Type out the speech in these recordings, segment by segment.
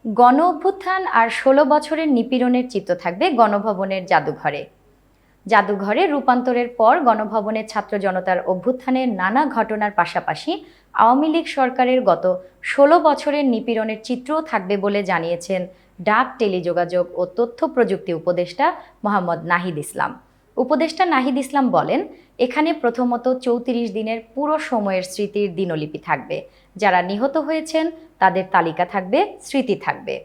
গণ অভ্যুত্থান আর ১৬ বছরের নিপীড়নের চিত্র থাকবে গণভবনের জাদুঘরে। জাদুঘরে রূপান্তরের পর গণভবনের ছাত্র জনতার অভ্যুত্থানের নানা ঘটনার পাশাপাশি আওয়ামী লীগ সরকারের গত ১৬ বছরের নিপীড়নের চিত্রও থাকবে বলে জানিয়েছেন ডাক, টেলিযোগাযোগ ও তথ্য প্রযুক্তি উপদেষ্টা মোহাম্মদ নাহিদ ইসলাম। উপদেষ্টা নাহিদ ইসলাম বলেন, এখানে প্রথমত ৩৪ দিনের পুরো সময়ের স্মৃতির দিনলিপি থাকবে। যারা নিহত হয়েছেন তাদের তালিকা থাকবে, স্মৃতি থাকবে।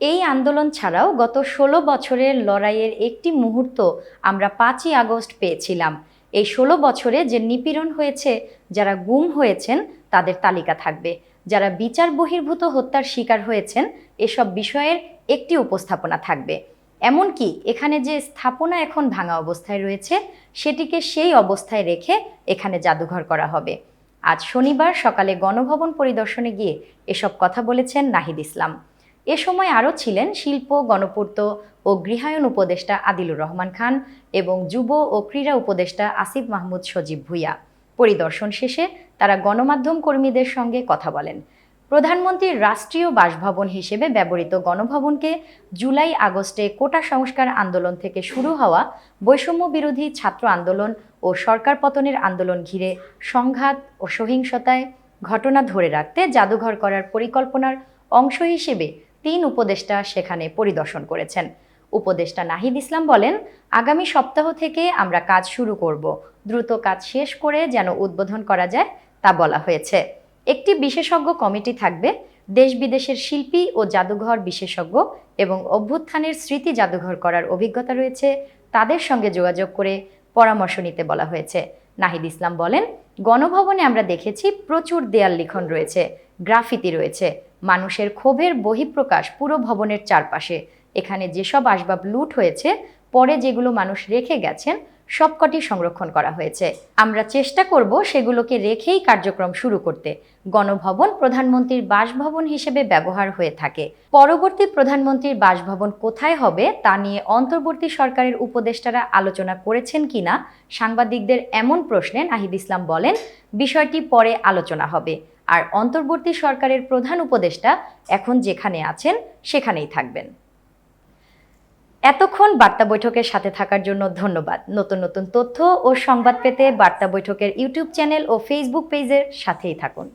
এই আন্দোলন ছাড়াও গত ১৬ বছরের লড়াইয়ের একটি মুহূর্ত আমরা ৫ই আগস্ট পেয়েছিলাম। এই ১৬ বছরে যে নিপীড়ন হয়েছে, যারা গুম হয়েছেন তাদের তালিকা থাকবে, যারা বিচার বহির্ভূত হত্যার শিকার হয়েছেন এসব বিষয়ের একটি উপস্থাপনা থাকবে। এমনকি এখানে যে স্থাপনা এখন ভাঙা অবস্থায় রয়েছে সেটিকে সেই অবস্থায় রেখে এখানে জাদুঘর করা হবে। আজ শনিবার সকালে গণভবন পরিদর্শনে গিয়ে এসব কথা বলেছেন নাহিদ ইসলাম। এ সময় আরও ছিলেন শিল্প, গণপূর্ত ও গৃহায়ন উপদেষ্টা আদিলুর রহমান খান এবং যুব ও ক্রীড়া উপদেষ্টা আসিফ মাহমুদ সজীব ভূঁইয়া। পরিদর্শন শেষে তারা গণমাধ্যম কর্মীদের সঙ্গে কথা বলেন। প্রধানমন্ত্রীর রাষ্ট্রীয় বাসভবন হিসেবে ব্যবহৃত গণভবনকে জুলাই-আগস্টে কোটা সংস্কার আন্দোলন থেকে শুরু হওয়া বৈষম্য বিরোধী ছাত্র আন্দোলন ও সরকার পতনের আন্দোলন ঘিরে সংঘাত ও সহিংসতায় ঘটনা ধরে রাখতে জাদুঘর করার পরিকল্পনার অংশ হিসেবে ৩ উপদেষ্টা সেখানে পরিদর্শন করেছেন। উপদেষ্টা নাহিদ ইসলাম বলেন, আগামী সপ্তাহ থেকে আমরা কাজ শুরু করব। দ্রুত কাজ শেষ করে যেন উদ্বোধন করা যায় তা বলা হয়েছে। একটি বিশেষজ্ঞ কমিটি থাকবে। দেশ বিদেশের শিল্পী ও জাদুঘর বিশেষজ্ঞ এবং অভ্যুত্থানের স্মৃতি জাদুঘর করার অভিজ্ঞতা রয়েছে তাদের সঙ্গে যোগাযোগ করে পরামর্শ নিতে বলা হয়েছে। নাহিদ ইসলাম বলেন, গণভবনে আমরা দেখেছি প্রচুর দেয়াল লিখন রয়েছে, গ্রাফিতি রয়েছে, মানুষের ক্ষোভের বহিঃপ্রকাশ পুরো ভবনের চারপাশে। এখানে যেসব আসবাব লুট হয়েছে, পরে যেগুলো মানুষ রেখে গেছেন সবকটি সংরক্ষণ করা হয়েছে। আমরা চেষ্টা করব সেগুলোকে রেখেই কার্যক্রম শুরু করতে। গণভবন প্রধানমন্ত্রীর বাসভবন হিসেবে ব্যবহার হয়ে থাকে। পরবর্তী প্রধানমন্ত্রীর বাসভবন কোথায় হবে তা নিয়ে অন্তর্বর্তী সরকারের উপদেষ্টারা আলোচনা করেছেন কিনা সাংবাদিকদের এমন প্রশ্নে নাহিদ ইসলাম বলেন, বিষয়টি পরে আলোচনা হবে। আর অন্তর্বর্তী সরকারের প্রধান উপদেষ্টা এখন যেখানে আছেন সেখানেই থাকবেন। এতক্ষণ বার্তা বৈঠকের সাথে থাকার জন্য ধন্যবাদ। নতুন নতুন তথ্য ও সংবাদ পেতে বার্তা বৈঠকের ইউটিউব চ্যানেল ও ফেসবুক পেজের সাথেই থাকুন।